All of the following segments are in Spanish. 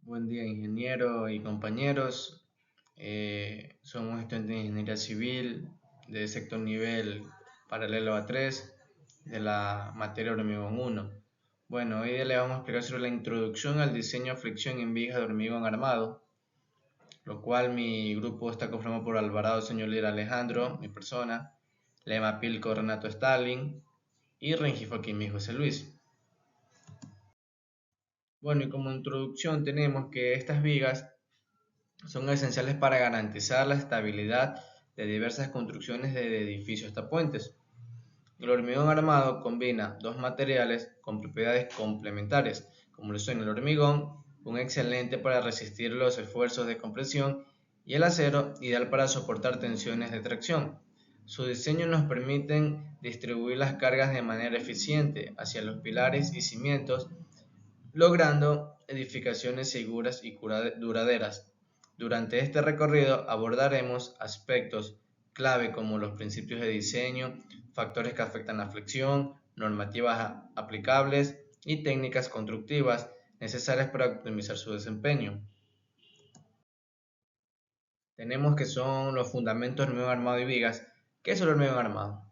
Buen día, ingeniero y compañeros. Somos estudiantes de Ingeniería Civil de sector nivel paralelo a 3 de la materia hormigón 1. Bueno, hoy día le vamos a explicar sobre la introducción al diseño de flexión en vigas de hormigón armado, lo cual mi grupo está conformado por Alvarado Señor Lira Alejandro, mi persona, Lema Pilco Renato Stalin y Rengifo aquí mi José Luis. Bueno, y como introducción tenemos que estas vigas son esenciales para garantizar la estabilidad de diversas construcciones de edificios hasta puentes. El hormigón armado combina dos materiales con propiedades complementarias, como lo son el hormigón, un excelente para resistir los esfuerzos de compresión, y el acero, ideal para soportar tensiones de tracción. Su diseño nos permite distribuir las cargas de manera eficiente hacia los pilares y cimientos, logrando edificaciones seguras y duraderas. Durante este recorrido abordaremos aspectos clave como los principios de diseño, factores que afectan la flexión, normativas aplicables y técnicas constructivas necesarias para optimizar su desempeño. Tenemos que son los fundamentos del hormigón armado y vigas. ¿Qué es el hormigón armado?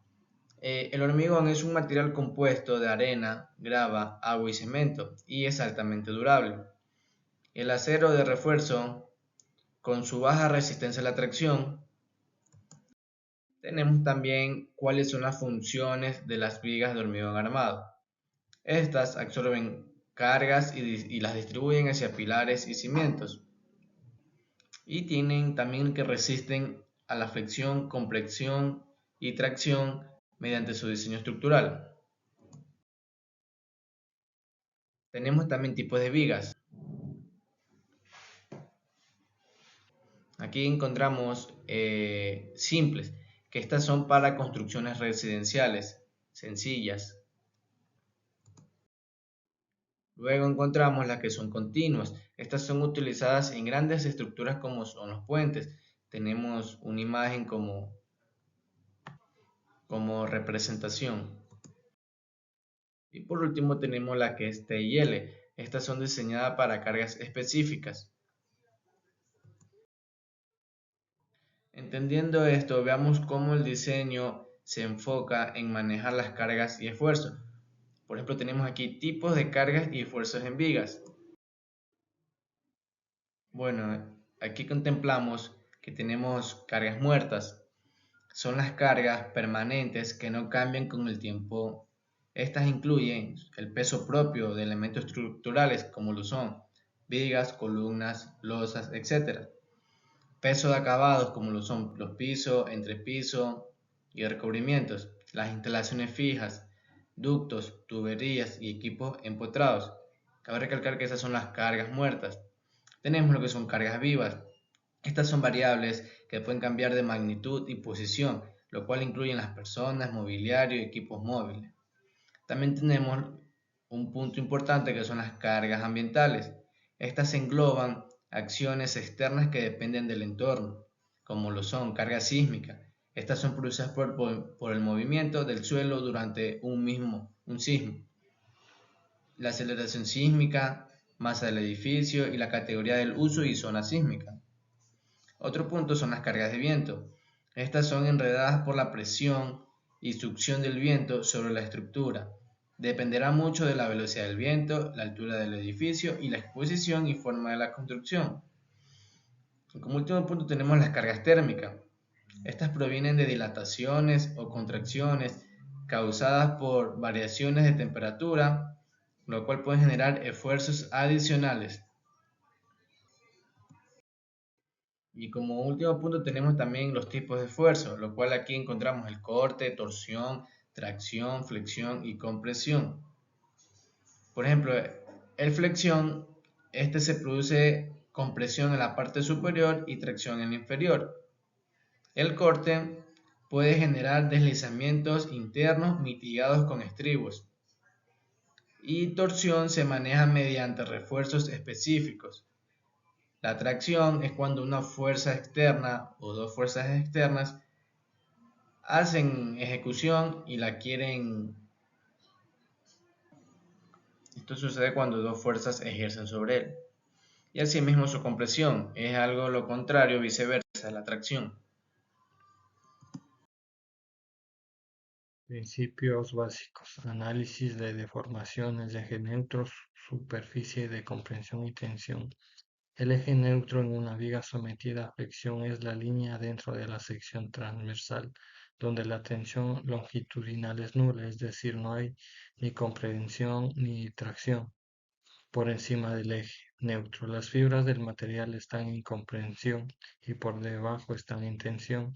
El hormigón es un material compuesto de arena, grava, agua y cemento y es altamente durable. El acero de refuerzo, con su baja resistencia a la tracción. Tenemos también cuáles son las funciones de las vigas de hormigón armado. Estas absorben cargas y las distribuyen hacia pilares y cimientos. Y tienen también que resisten a la flexión, compresión y tracción mediante su diseño estructural. Tenemos también tipos de vigas. Aquí encontramos simples, que estas son para construcciones residenciales, sencillas. Luego encontramos las que son continuas. Estas son utilizadas en grandes estructuras como son los puentes. Tenemos una imagen como representación. Y por último tenemos la que es T y L. Estas son diseñadas para cargas específicas. Entendiendo esto, veamos cómo el diseño se enfoca en manejar las cargas y esfuerzos. Por ejemplo, tenemos aquí tipos de cargas y esfuerzos en vigas. Bueno, aquí contemplamos que tenemos cargas muertas. Son las cargas permanentes que no cambian con el tiempo. Estas incluyen el peso propio de elementos estructurales como lo son vigas, columnas, losas, etc. Peso de acabados como lo son los pisos, entrepiso y recubrimientos, las instalaciones fijas, ductos, tuberías y equipos empotrados. Cabe recalcar que esas son las cargas muertas. Tenemos lo que son cargas vivas. Estas son variables que pueden cambiar de magnitud y posición, lo cual incluyen las personas, mobiliario y equipos móviles. También tenemos un punto importante que son las cargas ambientales. Estas engloban acciones externas que dependen del entorno, como lo son cargas sísmicas. Estas son producidas por el movimiento del suelo durante un sismo. La aceleración sísmica, masa del edificio y la categoría del uso y zona sísmica. Otro punto son las cargas de viento. Estas son enredadas por la presión y succión del viento sobre la estructura. Dependerá mucho de la velocidad del viento, la altura del edificio y la exposición y forma de la construcción. Como último punto tenemos las cargas térmicas. Estas provienen de dilataciones o contracciones causadas por variaciones de temperatura, lo cual puede generar esfuerzos adicionales. Y como último punto tenemos también los tipos de esfuerzo, lo cual aquí encontramos el corte, torsión, tracción, flexión y compresión. Por ejemplo, el flexión, este se produce compresión en la parte superior y tracción en la inferior. El corte puede generar deslizamientos internos mitigados con estribos. Y torsión se maneja mediante refuerzos específicos. La tracción es cuando una fuerza externa o dos fuerzas externas hacen ejecución y la quieren. Esto sucede cuando dos fuerzas ejercen sobre él. y asimismo su compresión. Es algo lo contrario, viceversa, la tracción. Principios básicos. Análisis de deformaciones de eje neutro, superficie de comprensión y tensión. El eje neutro en una viga sometida a flexión es la línea dentro de la sección transversal, donde la tensión longitudinal es nula, es decir, no hay ni comprensión ni tracción por encima del eje neutro. Las fibras del material están en comprensión y por debajo están en tensión.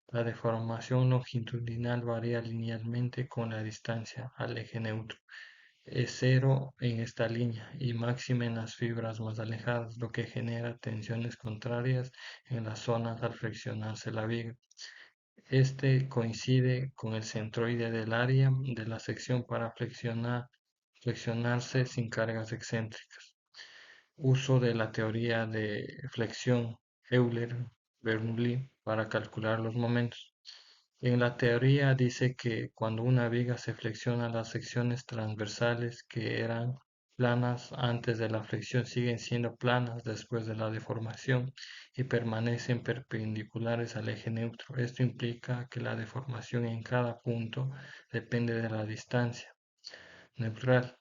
La deformación longitudinal varía linealmente con la distancia al eje neutro. Es cero en esta línea y máxima en las fibras más alejadas, lo que genera tensiones contrarias en las zonas al flexionarse la viga. Este coincide con el centroide del área de la sección para flexionarse sin cargas excéntricas. Uso de la teoría de flexión Euler-Bernoulli para calcular los momentos. En la teoría dice que cuando una viga se flexiona, las secciones transversales que eran planas antes de la flexión siguen siendo planas después de la deformación y permanecen perpendiculares al eje neutro. Esto implica que la deformación en cada punto depende de la distancia neutral.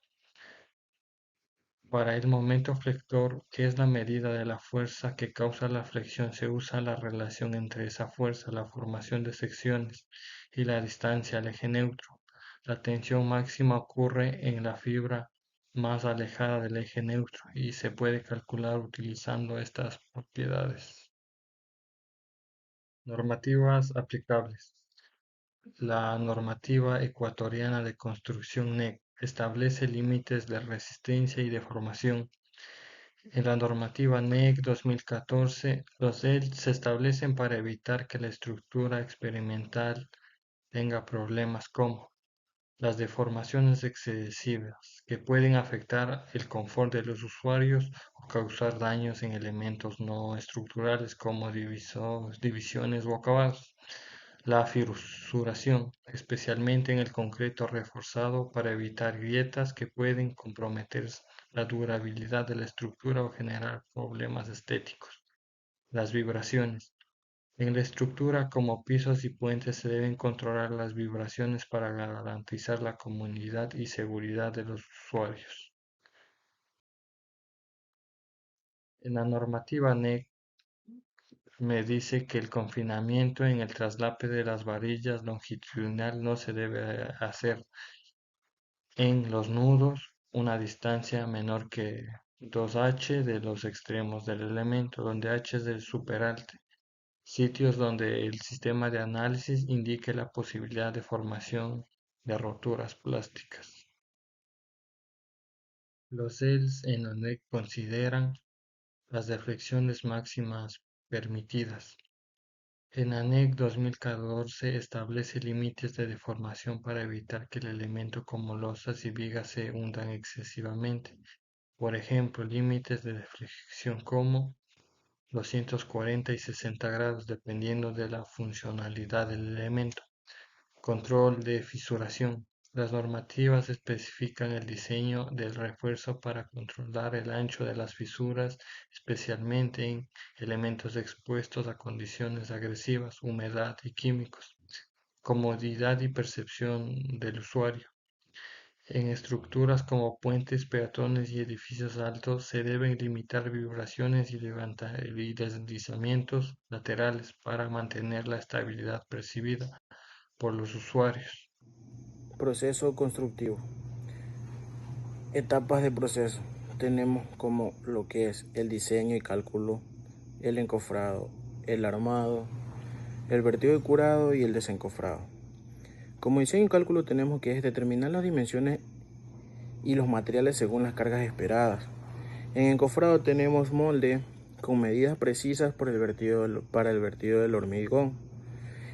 Para el momento flector, que es la medida de la fuerza que causa la flexión, se usa la relación entre esa fuerza, la formación de secciones, y la distancia al eje neutro. La tensión máxima ocurre en la fibra más alejada del eje neutro y se puede calcular utilizando estas propiedades. Normativas aplicables. La normativa ecuatoriana de construcción NEC establece límites de resistencia y deformación. En la normativa NEC 2014, los EL se establecen para evitar que la estructura experimental tenga problemas como las deformaciones excesivas, que pueden afectar el confort de los usuarios o causar daños en elementos no estructurales como divisiones o acabados. La fisuración, especialmente en el concreto reforzado para evitar grietas que pueden comprometer la durabilidad de la estructura o generar problemas estéticos. Las vibraciones. En la estructura como pisos y puentes se deben controlar las vibraciones para garantizar la comodidad y seguridad de los usuarios. En la normativa NEC me dice que el confinamiento en el traslape de las varillas longitudinal no se debe hacer en los nudos una distancia menor que 2h de los extremos del elemento, donde h es el superalte, sitios donde el sistema de análisis indique la posibilidad de formación de roturas plásticas. Los ELS en la NEC consideran las deflexiones máximas permitidas. En ANEC 2014 establece límites de deformación para evitar que el elemento como losas y vigas se hundan excesivamente. Por ejemplo, límites de deflexión como 240 y 60 grados dependiendo de la funcionalidad del elemento. Control de fisuración. Las normativas especifican el diseño del refuerzo para controlar el ancho de las fisuras, especialmente en elementos expuestos a condiciones agresivas, humedad y químicos. Comodidad y percepción del usuario. En estructuras como puentes, peatones y edificios altos se deben limitar vibraciones y deslizamientos laterales para mantener la estabilidad percibida por los usuarios. Proceso constructivo. Etapas de proceso. Tenemos como lo que es el diseño y cálculo, el encofrado, el armado, el vertido y curado y el desencofrado. Como diseño y cálculo tenemos que es determinar las dimensiones y los materiales según las cargas esperadas. En encofrado tenemos molde con medidas precisas para el vertido del hormigón.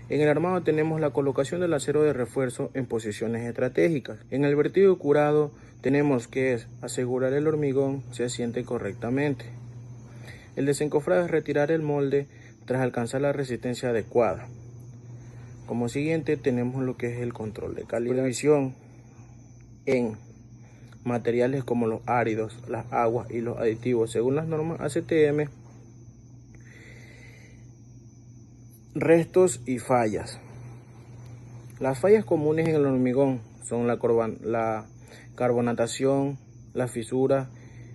En el armado tenemos la colocación del acero de refuerzo en posiciones estratégicas. En el vertido y curado tenemos que es asegurar el hormigón se asiente correctamente. El desencofrado es retirar el molde tras alcanzar la resistencia adecuada. Como siguiente tenemos lo que es el control de calidad. Supervisión en materiales como los áridos, las aguas y los aditivos según las normas ACTM, restos y fallas. Las fallas comunes en el hormigón son la carbonatación, las fisuras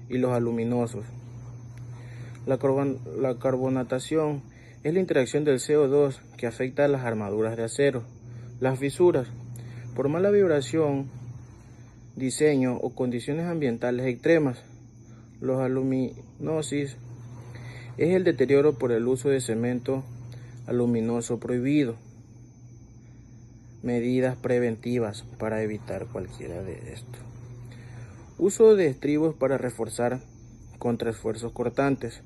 y los aluminosos. La carbonatación es la interacción del CO2 que afecta a las armaduras de acero. Las fisuras, por mala vibración, diseño o condiciones ambientales extremas. Los aluminosis es el deterioro por el uso de cemento aluminoso prohibido. Medidas preventivas para evitar cualquiera de estos. Uso de estribos para reforzar contra esfuerzos cortantes.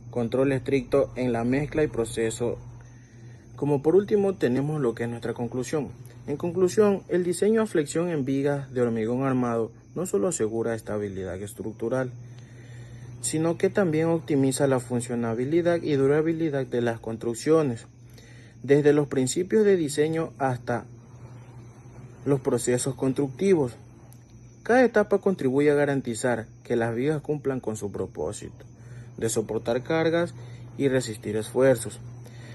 Control estricto en la mezcla y proceso. Como por último tenemos lo que es nuestra conclusión. En conclusión, el diseño a flexión en vigas de hormigón armado no solo asegura estabilidad estructural, sino que también optimiza la funcionabilidad y durabilidad de las construcciones, desde los principios de diseño hasta los procesos constructivos. Cada etapa contribuye a garantizar que las vigas cumplan con su propósito de soportar cargas y resistir esfuerzos,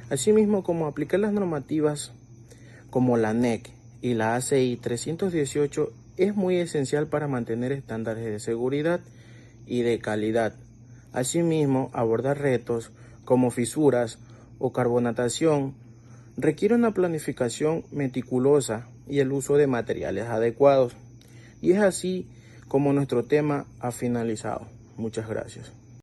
asimismo como aplicar las normativas como la NEC y la ACI 318 es muy esencial para mantener estándares de seguridad y de calidad. Asimismo, abordar retos como fisuras o carbonatación requiere una planificación meticulosa y el uso de materiales adecuados. Y es así como nuestro tema ha finalizado. Muchas gracias.